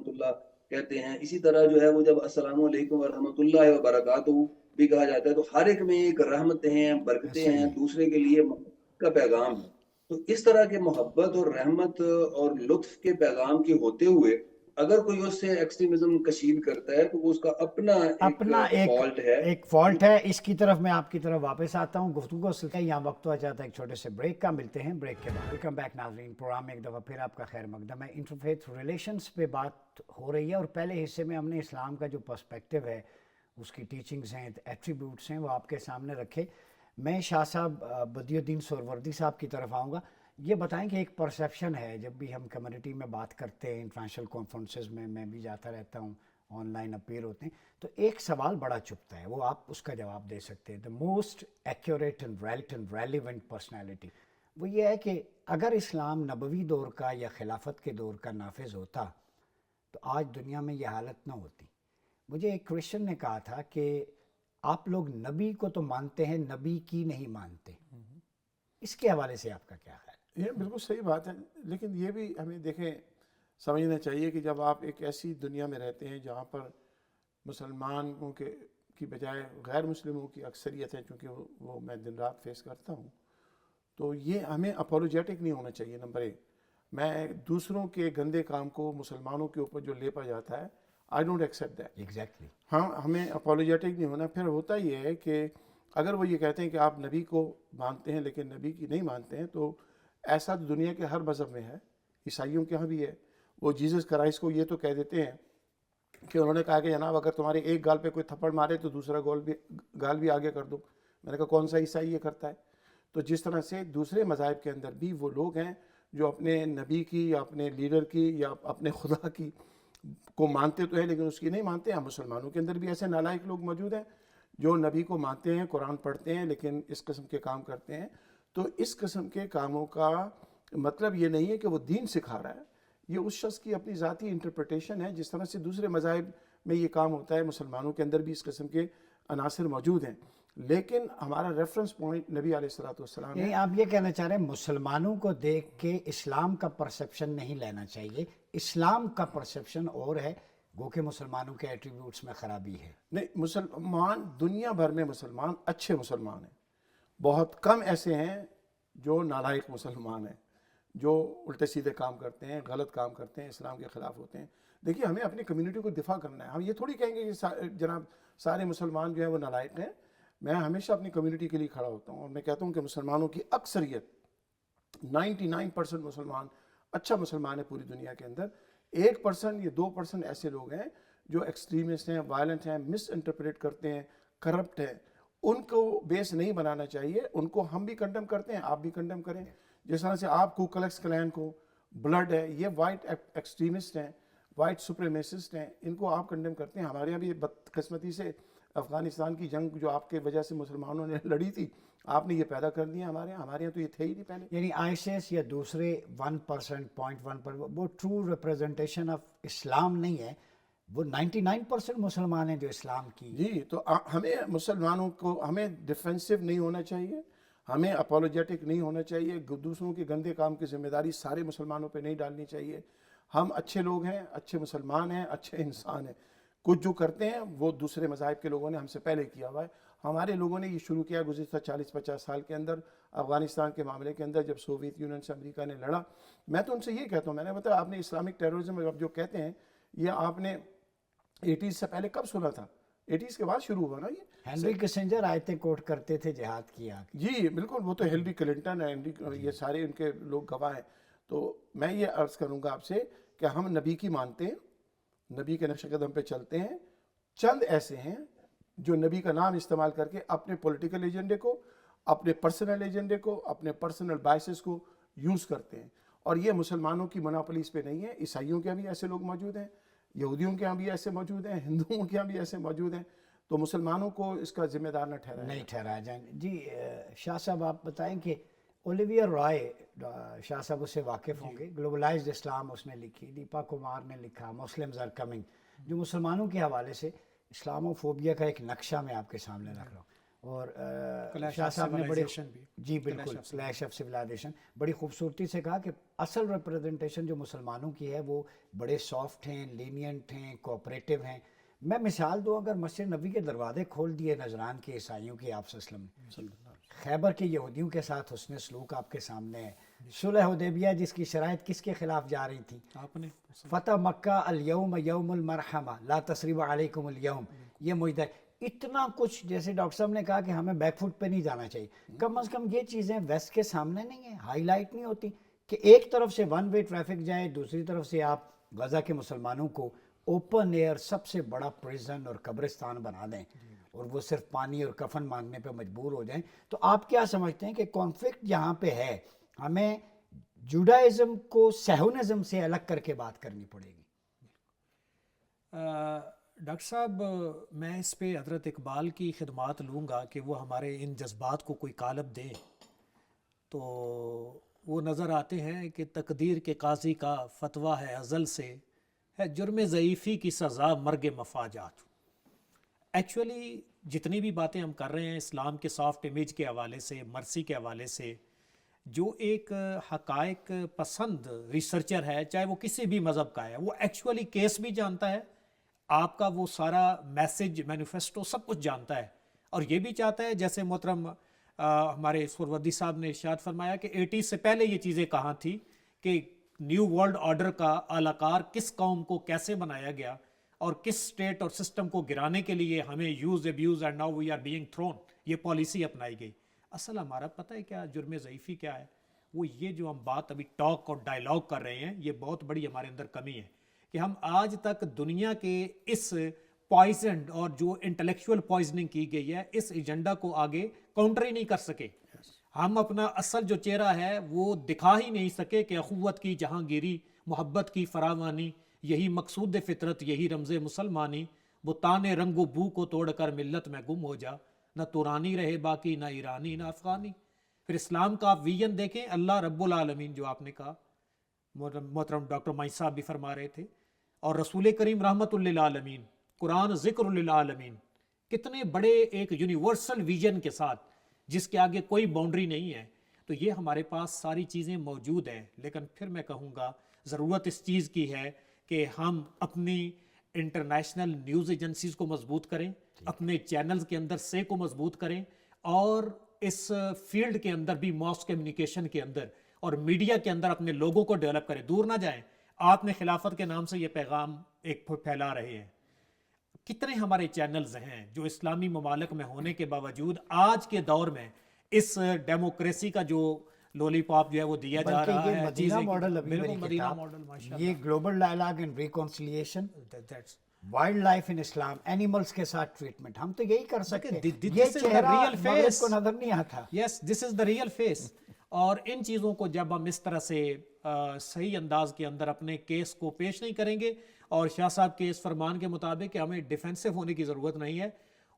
اللہ کہتے ہیں. اسی طرح جو ہے وہ جب السلام علیکم ورحمۃ اللہ وبرکاتہ بھی کہا جاتا ہے، تو ہر ایک میں ایک رحمتیں ہیں، برکتیں ہیں، صحیح. دوسرے کے لیے محبت کا پیغام ہے. تو اس طرح کے محبت اور رحمت اور لطف کے پیغام کے ہوتے ہوئے اگر کوئی اس سے ایکسٹریمزم کشید کرتا ہے تو وہ اس کا اپنا اپنا فالٹ ہے. ایک فالٹ ہے. اس کی طرف میں آپ کی طرف واپس آتا ہوں. گفتگو سلسلہ یہاں وقت ہوا جاتا ہے ایک چھوٹے سے بریک کا. ملتے ہیں بریک کے بعد. ویلکم بیک ناظرین، پروگرام میں ایک دفعہ پھر آپ کا خیر مقدم ہے. انٹرفیتھ ریلیشنز پہ بات ہو رہی ہے، اور پہلے حصے میں ہم نے اسلام کا جو پرسپیکٹیو ہے، اس کی ٹیچنگز ہیں، ایٹریبیوٹس ہیں، وہ آپ کے سامنے رکھے. میں شاہ صاحب بدی الدین سہروردی صاحب کی طرف آؤں گا. یہ بتائیں کہ ایک پرسیپشن ہے، جب بھی ہم کمیونٹی میں بات کرتے ہیں، انٹرنیشنل کانفرنسز میں بھی جاتا رہتا ہوں، آن لائن اپیئر ہوتے ہیں، تو ایک سوال بڑا چپتا ہے، وہ آپ اس کا جواب دے سکتے ہیں. The most accurate and relevant personality, وہ یہ ہے کہ اگر اسلام نبوی دور کا یا خلافت کے دور کا نافذ ہوتا تو آج دنیا میں یہ حالت نہ ہوتی. مجھے ایک کرسچن نے کہا تھا کہ آپ لوگ نبی کو تو مانتے ہیں، نبی کی نہیں مانتے. اس کے حوالے سے آپ کا کیا خیال ہے؟ یہ بالکل صحیح بات ہے، لیکن یہ بھی ہمیں دیکھیں سمجھنا چاہیے کہ جب آپ ایک ایسی دنیا میں رہتے ہیں جہاں پر مسلمانوں کی بجائے غیر مسلموں کی اکثریت ہے، چونکہ وہ میں دن رات فیس کرتا ہوں، تو یہ ہمیں اپولوجیٹک نہیں ہونا چاہیے. نمبر ایک، میں دوسروں کے گندے کام کو مسلمانوں کے اوپر جو لیپا جاتا ہے، I don't accept that. Exactly. ہاں، ہمیں اپولوجیٹک نہیں ہونا. پھر ہوتا یہ ہے کہ اگر وہ یہ کہتے ہیں کہ آپ نبی کو مانتے ہیں لیکن نبی کی نہیں مانتے ہیں، تو ایسا تو دنیا کے ہر مذہب میں ہے، عیسائیوں کے ہاں بھی ہے. وہ جیسس کرائسٹ کو یہ تو کہہ دیتے ہیں کہ انہوں نے کہا کہ جناب اگر تمہارے ایک گال پہ کوئی تھپڑ مارے تو دوسرا گال بھی آگے کر دو. میں نے کہا کون سا عیسائی یہ کرتا ہے؟ تو جس طرح سے دوسرے مذاہب کے اندر بھی وہ لوگ ہیں جو اپنے نبی کی یا اپنے لیڈر کی یا اپنے خدا کی کو مانتے تو ہیں لیکن اس کی نہیں مانتے ہیں. مسلمانوں کے اندر بھی ایسے نالائق لوگ موجود ہیں جو نبی کو مانتے ہیں، قرآن پڑھتے ہیں، لیکن اس قسم کے کام کرتے ہیں. تو اس قسم کے کاموں کا مطلب یہ نہیں ہے کہ وہ دین سکھا رہا ہے، یہ اس شخص کی اپنی ذاتی انٹرپریٹیشن ہے. جس طرح سے دوسرے مذاہب میں یہ کام ہوتا ہے، مسلمانوں کے اندر بھی اس قسم کے عناصر موجود ہیں، لیکن ہمارا ریفرنس پوائنٹ نبی علیہ السلام ہے. یعنی آپ یہ کہنا چاہ رہے ہیں مسلمانوں کو دیکھ کے اسلام کا پرسیپشن نہیں لینا چاہیے، اسلام کا پرسیپشن اور ہے، گو کہ مسلمانوں کے ایٹریبیوٹس میں خرابی ہے. نہیں، مسلمان دنیا بھر میں مسلمان اچھے مسلمان ہیں، بہت کم ایسے ہیں جو نالائق مسلمان ہیں، جو الٹے سیدھے کام کرتے ہیں، غلط کام کرتے ہیں، اسلام کے خلاف ہوتے ہیں. دیکھیے، ہمیں اپنی کمیونٹی کو دفاع کرنا ہے. ہم یہ تھوڑی کہیں گے کہ جناب سارے مسلمان جو ہیں وہ نالائق ہیں. میں ہمیشہ اپنی کمیونٹی کے لیے کھڑا ہوتا ہوں اور میں کہتا ہوں کہ مسلمانوں کی اکثریت 99% مسلمان اچھا مسلمان ہے پوری دنیا کے اندر. 1% یا 2% ایسے لوگ ہیں جو ایکسٹریمسٹ ہیں، وائلنٹ ہیں، مس انٹرپریٹ کرتے ہیں، کرپٹ ہیں. ان کو بیس نہیں بنانا چاہیے. ان کو ہم بھی کنڈم کرتے ہیں، آپ بھی کنڈم کریں. جس طرح سے آپ کو کلکس کلین کو بلڈ ہے، یہ وائٹ ایکسٹریمسٹ ہیں، وائٹ سپریمیسسٹ ہیں، ان کو آپ کنڈم کرتے ہیں. ہمارے یہاں بھی بدقسمتی سے افغانستان کی جنگ جو آپ کے وجہ سے مسلمانوں نے لڑی تھی، آپ نے یہ پیدا کر دیا. ہمارے یہاں تو یہ تھے ہی نہیں پہلے. یعنی آئیسس یا دوسرے 1%، 0.1%، وہ ٹرو ریپرزنٹیشن آف اسلام نہیں ہے. وہ 99% مسلمان ہیں جو اسلام کی. جی، تو ہمیں مسلمانوں کو ہمیں ڈیفینسو نہیں ہونا چاہیے، ہمیں اپولوجیٹک نہیں ہونا چاہیے. دوسروں کے گندے کام کی ذمہ داری سارے مسلمانوں پہ نہیں ڈالنی چاہیے. ہم اچھے لوگ ہیں، اچھے مسلمان ہیں، اچھے انسان ہیں. کچھ جو کرتے ہیں وہ دوسرے مذاہب کے لوگوں نے ہم سے پہلے کیا ہوا ہے. ہمارے لوگوں نے یہ شروع کیا گزشتہ 40-50 سال کے اندر افغانستان کے معاملے کے اندر، جب سوویت یونین سے امریکہ نے لڑا. میں تو ان سے یہ کہتا ہوں، میں نے بتایا آپ نے اسلامک ٹیررزم جو کہتے ہیں یہ آپ نے 80s سے پہلے کب سنا تھا؟ 80s کے بعد شروع ہوا نا یہ. ہنری کسنجر آیتیں کوٹ کرتے تھے جہاد کیا. جی بالکل، وہ تو ہیلری کلنٹن ہے، یہ سارے ان کے لوگ گواہ ہیں. تو میں یہ عرض کروں گا آپ سے کہ ہم نبی کی مانتے ہیں، نبی کے نقش قدم پہ چلتے ہیں. چند ایسے ہیں جو نبی کا نام استعمال کر کے اپنے پولیٹیکل ایجنڈے کو، اپنے پرسنل ایجنڈے کو، اپنے پرسنل بائسز کو یوز کرتے ہیں. اور یہ مسلمانوں کی مناپلی اس پہ نہیں ہے، عیسائیوں کے یہاں بھی ایسے لوگ موجود ہیں، یہودیوں کے یہاں بھی ایسے موجود ہیں، ہندوؤں کے یہاں بھی ایسے موجود ہیں، تو مسلمانوں کو اس کا ذمہ دار نہ ٹھہرایا نہیں ٹھہرایا جائیں. جی شاہ صاحب آپ بتائیں کہ اولیویا رائے، شاہ صاحب اس سے واقف ہوں گے، گلوبلائزڈ اسلام اس نے لکھی، دیپا کمار نے لکھا مسلمز آر کمنگ، جو مسلمانوں کے حوالے سے اسلامو فوبیا کا ایک نقشہ میں آپ کے سامنے رکھ رہا ہوں. اور شاہ صاحب نے بڑے جی بالکل کلیش آف سویلائزیشن بڑی خوبصورتی سے کہا کہ اصل ریپریزنٹیشن جو مسلمانوں کی ہے وہ بڑے سافٹ ہیں، لینینٹ ہیں، کوآپریٹو ہیں. میں مثال دوں، اگر مسجد نبی کے دروازے کھول دیے نجران کے عیسائیوں کے آپ صلی اللہ علیہ وسلم نے، خیبر کے یہودیوں کے ساتھ حسن سلوک آپ کے سامنے ہے، صلح حدیبیہ جس کی شرائط کس کے خلاف جا رہی تھیں، آپ نے فتح مکہ الیوم یوم المرحمہ لا تثریب علیکم الیوم، یہ معاہدہ ہے. اتنا کچھ، جیسے ڈاکٹر صاحب نے کہا کہ ہمیں بیک فٹ پہ نہیں جانا چاہیے، کم از کم یہ چیزیں ویسٹ کے سامنے نہیں ہیں، ہائی لائٹ نہیں ہوتی کہ ایک طرف سے ون وے ٹریفک جائے، دوسری طرف سے آپ غزہ کے مسلمانوں کو اوپن ایئر سب سے بڑا پریزن اور قبرستان بنا دیں اور وہ صرف پانی اور کفن مانگنے پہ مجبور ہو جائیں. تو آپ کیا سمجھتے ہیں کہ کانفلکٹ جہاں پہ ہے ہمیں جوڈائزم کو سیہونزم سے الگ کر کے بات کرنی پڑے گی؟ ڈاکٹر صاحب میں اس پہ حضرت اقبال کی خدمات لوں گا کہ وہ ہمارے ان جذبات کو کوئی قالب دیں. تو وہ نظر آتے ہیں کہ تقدیر کے قاضی کا فتویٰ ہے ازل سے، ہے جرم ضعیفی کی سزا مرگ مفاجات. ایکچولی جتنی بھی باتیں ہم کر رہے ہیں اسلام کے سافٹ امیج کے حوالے سے، مرسی کے حوالے سے، جو ایک حقائق پسند ریسرچر ہے، چاہے وہ کسی بھی مذہب کا ہے، وہ ایکچولی کیس بھی جانتا ہے، آپ کا وہ سارا میسج مینیفیسٹو سب کچھ جانتا ہے، اور یہ بھی چاہتا ہے، جیسے محترم ہمارے سوروردی صاحب نے ارشاد فرمایا کہ 80 سے پہلے یہ چیزیں کہاں تھی کہ نیو ورلڈ آرڈر کا اعلی کار کس قوم کو کیسے بنایا گیا اور کس سٹیٹ اور سسٹم کو گرانے کے لیے ہمیں use abuse and now we are being thrown یہ پالیسی اپنائی گئی. اصل ہمارا پتہ ہے کیا جرم ضعیفی کیا ہے؟ وہ یہ جو ہم بات ابھی ٹاک اور ڈائلاگ کر رہے ہیں، یہ بہت بڑی ہمارے اندر کمی ہے کہ ہم آج تک دنیا کے اس پوائزنڈ اور جو انٹلیکچوئل پوائزننگ کی گئی ہے اس ایجنڈا کو آگے کاؤنٹر ہی نہیں کر سکے. ہم اپنا اصل جو چہرہ ہے وہ دکھا ہی نہیں سکے کہ اخوت کی جہانگیری، محبت کی فراوانی، یہی مقصود فطرت، یہی رمز مسلمانی، بتان رنگ و بو کو توڑ کر ملت میں گم ہو جا، نہ تورانی رہے باقی، نہ ایرانی نہ افغانی. پھر اسلام کا آپ ویژن دیکھیں، اللہ رب العالمین جو آپ نے کہا، محترم ڈاکٹر مائن صاحب بھی فرما رہے تھے، اور رسول کریم رحمت للعالمین، قرآن ذکر للعالمین، کتنے بڑے ایک یونیورسل ویژن کے ساتھ جس کے آگے کوئی باؤنڈری نہیں ہے. تو یہ ہمارے پاس ساری چیزیں موجود ہیں، لیکن پھر میں کہوں گا ضرورت اس چیز کی ہے کہ ہم اپنی انٹرنیشنل نیوز ایجنسیز کو مضبوط کریں، اپنے چینلز کے اندر سے کو مضبوط کریں، اور اس فیلڈ کے اندر بھی ماس کمیونیکیشن کے اندر اور میڈیا کے اندر اپنے لوگوں کو ڈیولپ کریں. دور نہ جائیں. آپ نے خلافت کے نام سے یہ پیغام ایک پھیلا رہے ہیں. کتنے ہمارے چینلز ہیں جو اسلامی ممالک میں ہونے کے باوجود آج کے دور میں اس ڈیموکریسی کا جو لولی پاپ جو ہے وہ دیا جا رہا ہے. یہ مدینہ ماڈل، ابھی بالکل میری مدینہ کتاب، ماڈل، ماشاء یہ گلوبل ڈائلاگ اینڈ ریکنسیلیشن، اللہ. Wild life in Islam, animals کے ساتھ ٹریٹمنٹ، ہم تو یہی کر سکتے ہیں. This یہ is the چہرہ real مغرب face. کو نظر نہیں آتا. یس، دس از دا ریئل فیس. اور ان چیزوں کو جب ہم اس طرح سے صحیح انداز کے اندر اپنے کیس کو پیش نہیں کریں گے، اور شاہ صاحب کے اس فرمان کے مطابق کہ ہمیں ڈیفینسو ہونے کی ضرورت نہیں ہے،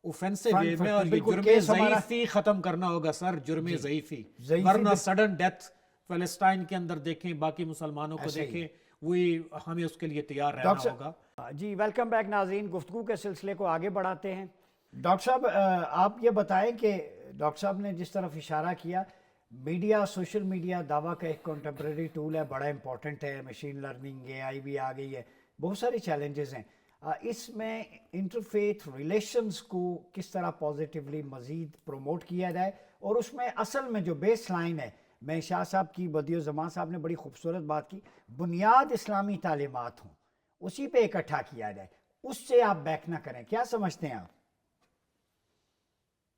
اوفینسو وے میں، اور یہ جرم ضعیفی ختم کرنا ہوگا سر، جرم ضعیفی، ورنہ سڈن ڈیتھ فلسطین کے اندر دیکھیں، باقی مسلمانوں کو دیکھیں، وہی ہمیں اس کے لیے تیار رہنا ہوگا. جی ویلکم بیک ناظرین، گفتگو کے سلسلے کو آگے بڑھاتے ہیں. ڈاکٹر صاحب آپ یہ بتائیں کہ ڈاکٹر صاحب نے جس طرف اشارہ کیا، میڈیا، سوشل میڈیا دعویٰ کا ایک کنٹمپریری ٹول ہے، بڑا امپورٹنٹ ہے، مشین لرننگ، اے آئی بھی آ گئی ہے، بہت سارے چیلنجز ہیں. اس میں انٹرفیتھ ریلیشنز کو کس طرح پازیٹیولی مزید پروموٹ کیا جائے، اور اس میں اصل میں جو بیس لائن ہے، میں شاہ صاحب کی، بدیع الزمان صاحب نے بڑی خوبصورت بات کی، بنیاد اسلامی تعلیمات ہوں، اسی پہ اکٹھا کیا جائے، اس سے آپ بیک نہ کریں. کیا سمجھتے ہیں آپ؟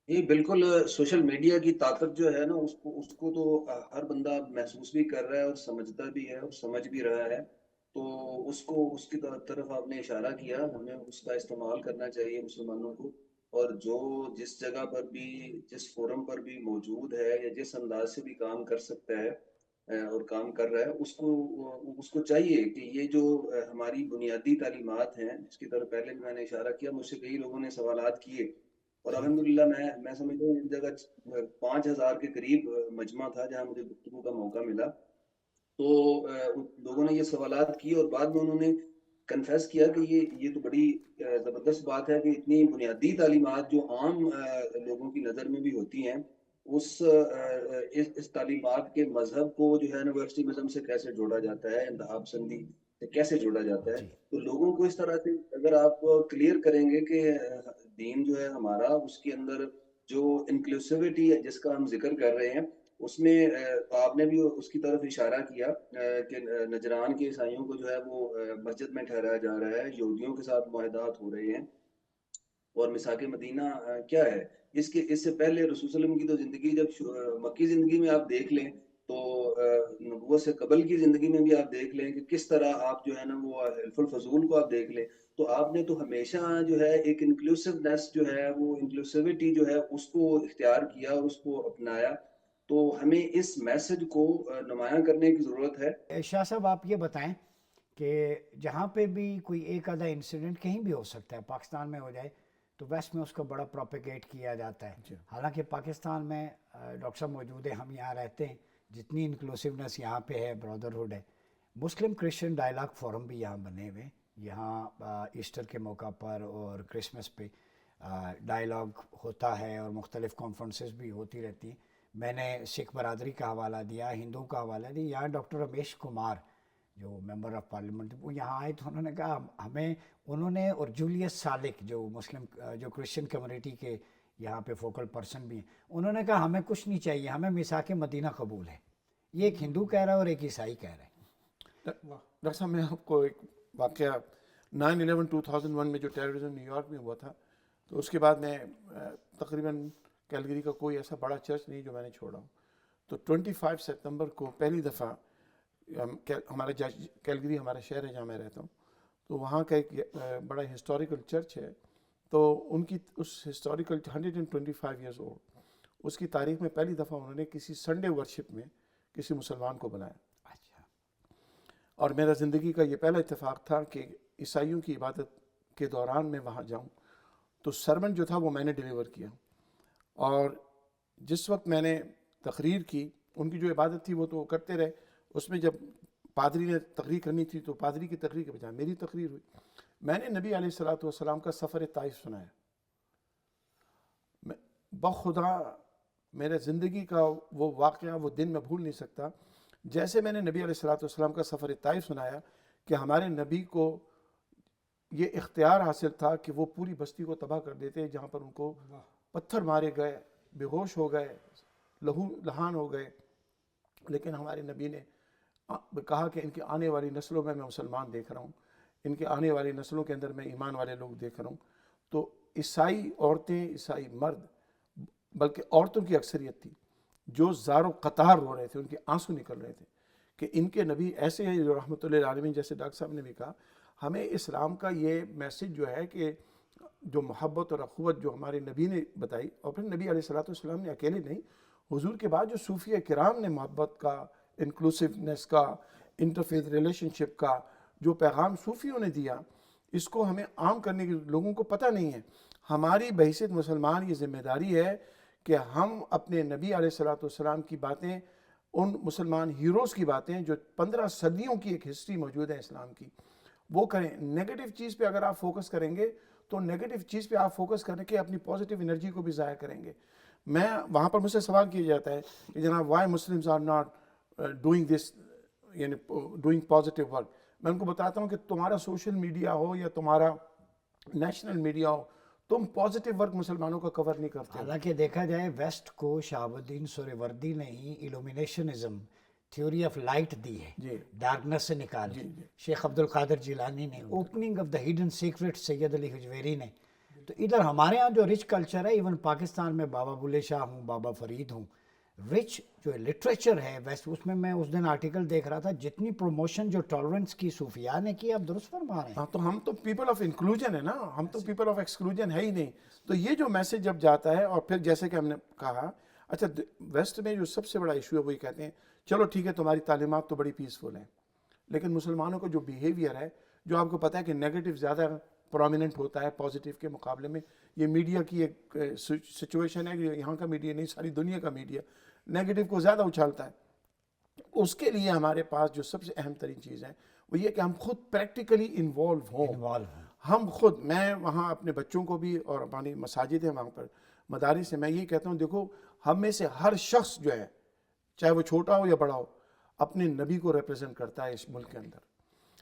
یہ بالکل سوشل میڈیا کی طاقت جو ہے نا، اس کو تو ہر بندہ محسوس بھی کر رہا ہے اور سمجھتا بھی ہے اور سمجھ بھی رہا ہے. تو اس کی طرف آپ نے اشارہ کیا، ہمیں اس کا استعمال کرنا چاہیے مسلمانوں کو. اور جو جس جگہ پر بھی، جس فورم پر بھی موجود ہے یا جس انداز سے بھی کام کر سکتا ہے، اور کام کر رہا ہے، اس کو چاہیے کہ یہ جو ہماری بنیادی تعلیمات ہیں، جس کی طرف پہلے بھی میں نے اشارہ کیا، مجھ سے کئی لوگوں نے سوالات کیے، اور الحمدللہ میں سمجھتا ہوں اس جگہ 5000 کے قریب مجمع تھا جہاں مجھے گفتگو کا موقع ملا، تو لوگوں نے یہ سوالات کیے اور بعد میں انہوں نے کنفیس کیا کہ یہ تو بڑی زبردست بات ہے کہ اتنی بنیادی تعلیمات جو عام لوگوں کی نظر میں بھی ہوتی ہیں، اس تعلیمات کے مذہب کو جو ہے نا وہ ایکسٹریمزم سے کیسے جوڑا جاتا ہے، انتہا پسندی سے کیسے جوڑا جاتا ہے، جی تو لوگوں کو اس طرح سے اگر آپ کلیئر کریں گے کہ دین جو ہے ہمارا، اس کے اندر جو انکلوسیوٹی ہے جس کا ہم ذکر کر رہے ہیں، اس میں آپ نے بھی اس کی طرف اشارہ کیا کہ نجران کے عیسائیوں کو جو ہے وہ مسجد میں ٹھہرایا جا رہا ہے، یہودیوں کے ساتھ معاہدات ہو رہے ہیں، اور مساک مدینہ کیا ہے، اس سے پہلے رسول صلی اللہ علیہ وسلم کی تو زندگی، جب مکی زندگی میں آپ دیکھ لیں تو نبوت سے قبل کی زندگی میں بھی آپ دیکھ لیں کہ کس طرح آپ جو ہے نا وہ حلف الفضول کو آپ دیکھ لیں، تو آپ نے تو ہمیشہ جو ہے ایک انکلوسیونیس جو ہے، وہ انکلوسیوٹی جو ہے اس کو اختیار کیا اور اس کو اپنایا، تو ہمیں اس میسج کو نمایاں کرنے کی ضرورت ہے۔ شاہ صاحب آپ یہ بتائیں کہ جہاں پہ بھی کوئی ایک آدھا انسیڈنٹ کہیں بھی ہو سکتا ہے، پاکستان میں ہو جائے تو ویسٹ میں اس کو بڑا پروپیگیٹ کیا جاتا ہے، حالانکہ پاکستان میں ڈاکٹر صاحب موجود ہیں، ہم یہاں رہتے ہیں، جتنی انکلوسیونیس یہاں پہ ہے، برادرہڈ ہے، مسلم کرسچن ڈائلاگ فورم بھی یہاں بنے ہوئے، یہاں ایسٹر کے موقع پر اور کرسمس پہ ڈائلاگ ہوتا ہے اور مختلف کانفرنسز بھی ہوتی رہتی ہیں۔ میں نے سکھ برادری کا حوالہ دیا، ہندوؤں کا حوالہ دیا، یہاں ڈاکٹر رمیش کمار جو ممبر آف پارلیمنٹ، وہ یہاں آئے تو انہوں نے کہا ہمیں، انہوں نے اور جولیس سالک جو مسلم جو کرسچن کمیونٹی کے یہاں پہ فوکل پرسن بھی ہیں، انہوں نے کہا ہمیں کچھ نہیں چاہیے، ہمیں میثاق مدینہ قبول ہے۔ یہ ایک ہندو کہہ رہا ہے اور ایک عیسائی کہہ رہا ہے۔ ڈاکٹر صاحب میں آپ کو ایک واقعہ 9/11/2001 میں جو ٹیررزم نیو یارک میں ہوا تھا، تو اس کے بعد میں تقریباً کیلگری کا کوئی ایسا بڑا چرچ نہیں جو میں نے چھوڑا ہوں، تو 25 سپتمبر کو پہلی دفعہ ہمارا کیلگری ہمارا شہر ہے جہاں میں رہتا ہوں، تو وہاں کا ایک بڑا ہسٹوریکل چرچ ہے، تو ان کی اس ہسٹوریکل 125 ایئرز اولڈ، اس کی تاریخ میں پہلی دفعہ انہوں نے کسی سنڈے ورشپ میں کسی مسلمان کو بلایا، اچھا، اور میرا زندگی کا یہ پہلا اتفاق تھا کہ عیسائیوں کی عبادت کے دوران میں وہاں جاؤں، تو سرمن جو تھا وہ میں نے ڈیلیور کیا، اور جس وقت میں نے تقریر کی، ان کی جو عبادت تھی وہ تو کرتے رہے، اس میں جب پادری نے تقریر کرنی تھی تو پادری کی تقریر کے بجائے میری تقریر ہوئی، میں نے نبی علیہ السلام کا سفر طائف سنایا، بخدا میرے زندگی کا وہ واقعہ، وہ دن میں بھول نہیں سکتا، جیسے میں نے نبی علیہ السلام کا سفر طائف سنایا کہ ہمارے نبی کو یہ اختیار حاصل تھا کہ وہ پوری بستی کو تباہ کر دیتے، جہاں پر ان کو پتھر مارے گئے، بے ہوش ہو گئے، لہو لہان ہو گئے، لیکن ہمارے نبی نے کہا کہ ان کی آنے والی نسلوں میں مسلمان دیکھ رہا ہوں، ان کے آنے والی نسلوں کے اندر میں ایمان والے لوگ دیکھ رہا ہوں، تو عیسائی عورتیں، عیسائی مرد، بلکہ عورتوں کی اکثریت تھی جو زار و قطار رو رہے تھے، ان کے آنسو نکل رہے تھے کہ ان کے نبی ایسے ہیں جو رحمۃ اللہ علیہ، جیسے ڈاکٹر صاحب نے بھی کہا، ہمیں اسلام کا یہ میسج جو ہے کہ جو محبت اور اخوت جو ہمارے نبی نے بتائی، اور پھر نبی علیہ السلام نے اکیلے نہیں، حضور کے بعد جو صوفیہ کرام نے محبت کا، انکلوسیونیس کا، انٹرفیتھ ریلیشن شپ کا جو پیغام صوفیوں نے دیا، اس کو ہمیں عام کرنے کی لوگوں کو پتہ نہیں ہے۔ ہماری بحیثیت مسلمان یہ ذمہ داری ہے کہ ہم اپنے نبی علیہ السلام کی باتیں، ان مسلمان ہیروز کی باتیں جو 15 صدیوں کی ایک ہسٹری موجود ہے اسلام کی، وہ کریں۔ نیگیٹو چیز پہ اگر آپ فوکس کریں گے تو نیگیٹو چیز پہ آپ فوکس کر کے اپنی پازیٹیو انرجی کو بھی ضائع کریں گے۔ میں وہاں پر مجھ سے سوال کیا جاتا ہے کہ جناب why Muslims are not doing this, یعنی ڈوئنگ پازیٹیو ورک۔ میں ان کو بتاتا ہوں کہ تمہارا سوشل میڈیا ہو یا تمہارا نیشنل میڈیا ہو، تم پازیٹیو ورک مسلمانوں کا کور نہیں کرتے۔ حالانکہ دیکھا جائے ویسٹ کو شہاب الدین سہروردی نے ہی ایلومینیشنزم، تھیوری آف لائٹ دی ہے، ڈارکنس سے نکال کے۔ شیخ عبد القادر جیلانی نے، opening of the hidden secret Syed Ali Hujwiri نے۔ تو ادھر ہمارے ہاں جو رچ کلچر ہے، ایون پاکستان میں بابا بلے شاہ ہوں، بابا فرید ہوں، رچ جو لٹریچر ہے ویسٹ، اس میں اس دن آرٹیکل دیکھ رہا تھا، جتنی پروموشن جو ٹالرنس کی صوفیاء نے کی، آپ درست فرما رہے ہیں۔ ہاں، تو ہم تو پیپل آف انکلوژن ہے نا، ہم تو پیپل آف ایکسکلوژن ہے ہی نہیں۔ تو یہ جو میسج جب جاتا ہے، اور پھر جیسے کہ ہم نے کہا، اچھا ویسٹ میں جو سب سے بڑا ایشو ہے وہ یہ کہتے ہیں چلو ٹھیک ہے تمہاری تعلیمات تو بڑی پیسفل ہیں، لیکن مسلمانوں کا جو بیہیویئر ہے، جو آپ کو پتہ ہے کہ نیگیٹو زیادہ پرومیننٹ ہوتا ہے پازیٹیو کے مقابلے میں، یہ میڈیا کی ایک سچویشن ہے کہ یہاں کا میڈیا نہیں، ساری دنیا کا میڈیا نیگیٹو کو زیادہ اچھالتا ہے۔ اس کے لیے ہمارے پاس جو سب سے اہم ترین چیز ہے وہ یہ کہ ہم خود پریکٹیکلی انوالو ہوں۔ ہم خود، میں وہاں اپنے بچوں کو بھی، اور ہماری مساجد ہیں وہاں پر، مدارس ہیں، میں یہ کہتا ہوں دیکھو ہم میں سے ہر شخص جو ہے، چاہے وہ چھوٹا ہو یا بڑا ہو، اپنے نبی کو ریپرزینٹ کرتا ہے اس ملک کے اندر۔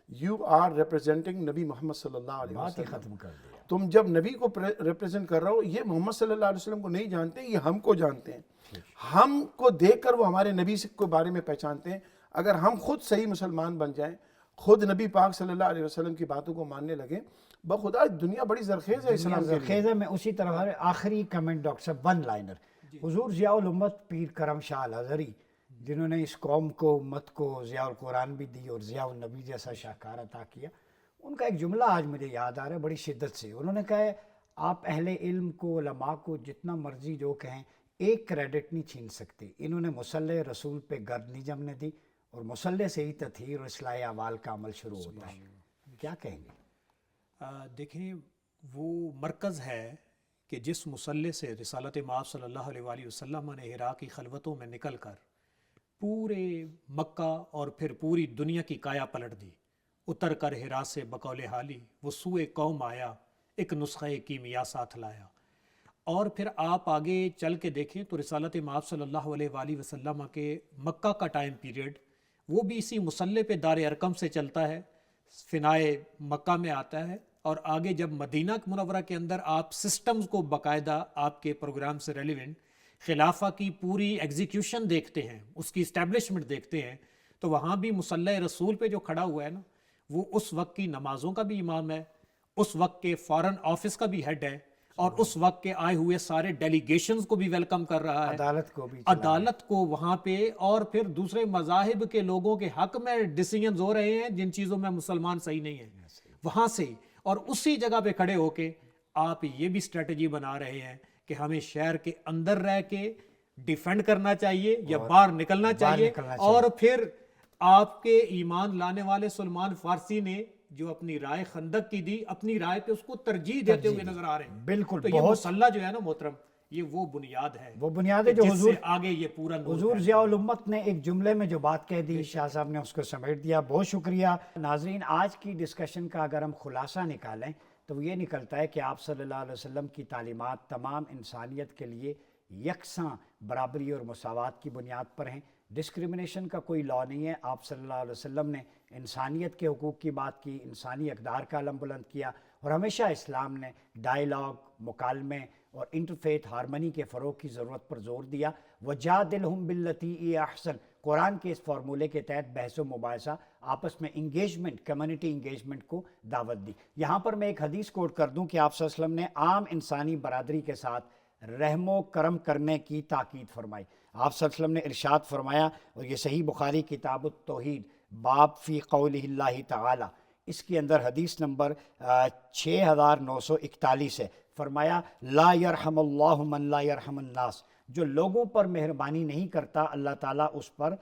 یو آر ریپرزینٹنگ نبی محمد صلی اللہ علیہ بات ہی وسلم۔ ختم کر دیا۔ تم جب نبی کو ریپرزینٹ کر رہا ہو، یہ محمد صلی اللہ علیہ وسلم کو نہیں جانتے، یہ ہم کو جانتے ہیں۔ ہم کو دیکھ کر وہ ہمارے نبی کے بارے میں پہچانتے ہیں۔ اگر ہم خود صحیح مسلمان بن جائیں، خود نبی پاک صلی اللہ علیہ وسلم کی باتوں کو ماننے لگیں، بخدا دنیا بڑی زرخیز ہے اسلام کے لیے۔ خیز ہے۔ میں اسی طرح آخری کمنٹ ڈاکٹر صاحب، ون لائنر، حضور ضیاء الامت پیر کرم شاہ الازہری، جنہوں نے اس قوم کو، امت کو ضیاء القرآن بھی دی اور ضیاء النبی جیسا شاہکار عطا کیا، ان کا ایک جملہ آج مجھے یاد آ رہا ہے بڑی شدت سے۔ انہوں نے کہا ہے آپ اہل علم کو، علماء کو جتنا مرضی جو کہیں، ایک کریڈٹ نہیں چھین سکتے۔ انہوں نے مصلی رسول پہ گرد نہیں جمنے دی، اور مصلی سے ہی تطہیر اور اصلاح اعمال کا عمل شروع ہوتا ہے۔ کیا کہیں گے؟ دیکھیں، وہ مرکز ہے کہ جس مصلی سے رسالت مآب صلی اللہ علیہ وآلہ وسلم نے حرا کی خلوتوں میں نکل کر پورے مکہ اور پھر پوری دنیا کی کایا پلٹ دی، اتر کر حرا سے بقول حالی وہ سوئے قوم آیا، ایک نسخہ کیمیا ساتھ لایا۔ اور پھر آپ آگے چل کے دیکھیں تو رسالت مآب صلی اللہ علیہ وآلہ وسلم کے مکہ کا ٹائم پیریڈ وہ بھی اسی مصلی پہ دار ارقم سے چلتا ہے، فنائے مکہ میں آتا ہے، اور آگے جب مدینہ منورہ کے اندر آپ سسٹمز کو باقاعدہ آپ کے پروگرام سے ریلیونٹ خلافہ کی پوری ایگزیکیوشن دیکھتے ہیں، اس کی اسٹیبلشمنٹ دیکھتے ہیں، تو وہاں بھی مصلی رسول پہ جو کھڑا ہوا ہے نا، وہ اس وقت کی نمازوں کا بھی امام ہے، اس وقت کے فارن آفس کا بھی ہیڈ ہے، اور اس وقت کے آئے ہوئے سارے ڈیلیگیشنز کو بھی ویلکم کر رہا ہے، عدالت کو بھی، عدالت کو وہاں پہ، اور پھر دوسرے مذاہب کے لوگوں کے حق میں ڈیسیجنز ہو رہے ہیں جن چیزوں میں مسلمان صحیح نہیں ہیں وہاں سے، اور اسی جگہ پہ کھڑے ہو کے آپ یہ بھی اسٹریٹجی بنا رہے ہیں کہ ہمیں شہر کے اندر رہ کے ڈیفینڈ کرنا چاہیے یا باہر نکلنا چاہیے، اور پھر آپ کے ایمان لانے والے سلمان فارسی نے جو اپنی رائے خندق کی دی، اپنی رائے پہ اس کو ترجیح دیتے ہوئے نظر آ رہے ہیں۔ بالکل، تو یہ مصلی جو ہے نا محترم، یہ وہ بنیاد ہے، وہ بنیاد ہے جو جس حضور سے آگے یہ پورا نور حضور ضیاء الامت نے ایک جملے میں جو بات کہہ دی، شاہ صاحب نے اس کو سمیٹ دیا۔ بہت شکریہ ناظرین۔ آج کی ڈسکشن کا اگر ہم خلاصہ نکالیں تو وہ یہ نکلتا ہے کہ آپ صلی اللہ علیہ وسلم کی تعلیمات تمام انسانیت کے لیے یکساں برابری اور مساوات کی بنیاد پر ہیں۔ ڈسکریمنیشن کا کوئی لا نہیں ہے۔ آپ صلی اللہ علیہ وسلم نے انسانیت کے حقوق کی بات کی، انسانی اقدار کا علم بلند کیا، اور ہمیشہ اسلام نے ڈائیلاگ، مکالمے اور انٹرفیتھ ہارمنی کے فروغ کی ضرورت پر زور دیا۔ وَجَادِلْهُمْ بِالَّتِي هِيَ أَحْسَنُ، قرآن کے اس فارمولے کے تحت بحث و مباحثہ، آپس میں انگیجمنٹ، کمیونٹی انگیجمنٹ کو دعوت دی۔ یہاں پر میں ایک حدیث کوٹ کر دوں کہ آپ صلی اللہ علیہ وسلم نے عام انسانی برادری کے ساتھ رحم و کرم کرنے کی تاکید فرمائی۔ آپ صلی اللہ علیہ وسلم نے ارشاد فرمایا، اور یہ صحیح بخاری کتاب التوحید باب فی قولہ اللہ تعالی، اس کے اندر حدیث نمبر 6941 ہے، فرمایا لا یرحم اللہ من لا یرحم الناس، جو لوگوں پر مہربانی نہیں کرتا اللہ تعالیٰ اس پر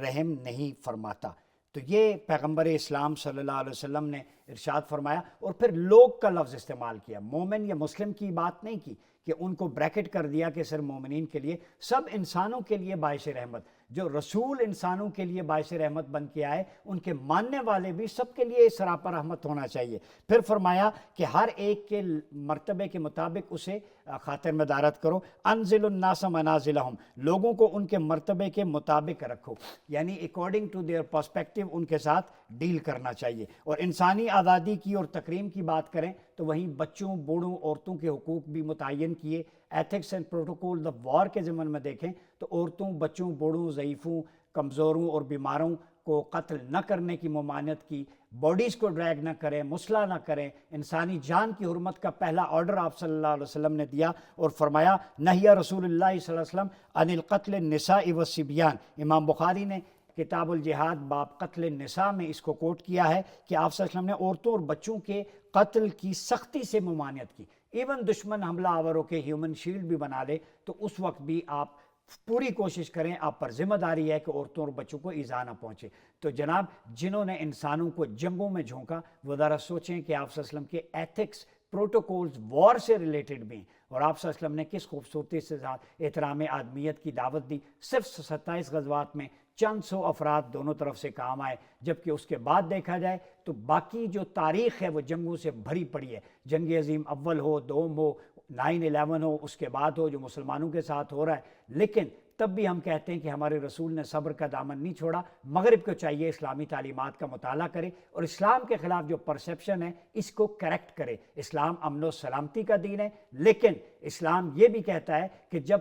رحم نہیں فرماتا۔ تو یہ پیغمبر اسلام صلی اللہ علیہ وسلم نے ارشاد فرمایا، اور پھر لوگ کا لفظ استعمال کیا، مومن یا مسلم کی بات نہیں کی کہ ان کو بریکٹ کر دیا کہ صرف مومنین کے لیے، سب انسانوں کے لیے باعث رحمت۔ جو رسول انسانوں کے لیے باعث رحمت بن کے آئے، ان کے ماننے والے بھی سب کے لیے سراپا رحمت ہونا چاہیے۔ پھر فرمایا کہ ہر ایک کے مرتبے کے مطابق اسے خاطر مدارت کرو، انزل الناس منازلہم، لوگوں کو ان کے مرتبے کے مطابق رکھو، یعنی اکارڈنگ ٹو دیئر پرسپیکٹیو ان کے ساتھ ڈیل کرنا چاہیے۔ اور انسانی آزادی کی اور تکریم کی بات کریں تو وہیں بچوں، بوڑھوں، عورتوں کے حقوق بھی متعین کیے۔ ایتھکس اینڈ پروٹوکول دا وار کے ضمن میں دیکھیں تو عورتوں، بچوں، بوڑھوں، ضعیفوں، کمزوروں اور بیماروں کو قتل نہ کرنے کی ممانعت کی، باڈیز کو ڈریگ نہ کریں، مسلح نہ کریں، انسانی جان کی حرمت کا پہلا آرڈر آپ صلی اللہ علیہ وسلم نے دیا، اور فرمایا نہی رسول اللہ صلی اللہ علیہ وسلم عن القتل النساء والصبیان۔ امام بخاری نے کتاب الجہاد باب قتل النساء میں اس کو کوٹ کیا ہے کہ آپ صلی اللہ علیہ وسلم نے عورتوں اور بچوں کے قتل کی سختی سے ممانعت کی۔ ایون دشمن حملہ آوروں کے ہیومن شیلڈ بھی بنا لے تو اس وقت بھی آپ پوری کوشش کریں, آپ پر ذمہ داری ہے کہ عورتوں اور بچوں کو ایذا نہ پہنچے. تو جناب جنہوں نے انسانوں کو جنگوں میں جھونکا وہ ذرا سوچیں کہ آپ صلی اللہ علیہ وسلم کے ایتھکس پروٹوکولز وار سے ریلیٹڈ بھی ہیں, اور آپ صلی اللہ علیہ وسلم نے کس خوبصورتی سے ساتھ احترام آدمیت کی دعوت دی. صرف 27 غزوات میں چند سو افراد دونوں طرف سے کام آئے, جبکہ اس کے بعد دیکھا جائے تو باقی جو تاریخ ہے وہ جنگوں سے بھری پڑی ہے. جنگ عظیم اول ہو, دوم ہو, 9/11 ہو, اس کے بعد ہو جو مسلمانوں کے ساتھ ہو رہا ہے, لیکن تب بھی ہم کہتے ہیں کہ ہمارے رسول نے صبر کا دامن نہیں چھوڑا. مغرب کو چاہیے اسلامی تعلیمات کا مطالعہ کرے اور اسلام کے خلاف جو پرسیپشن ہے اس کو کریکٹ کرے. اسلام امن و سلامتی کا دین ہے, لیکن اسلام یہ بھی کہتا ہے کہ جب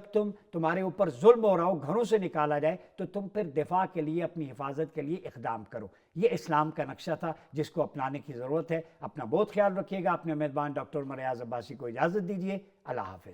تمہارے اوپر ظلم ہو رہا ہو, گھروں سے نکالا جائے, تو تم پھر دفاع کے لیے, اپنی حفاظت کے لیے اقدام کرو. یہ اسلام کا نقشہ تھا جس کو اپنانے کی ضرورت ہے. اپنا بہت خیال رکھیے گا. اپنے میزبان ڈاکٹر عمر ایاز عباسی کو اجازت دیجیے. اللہ حافظ.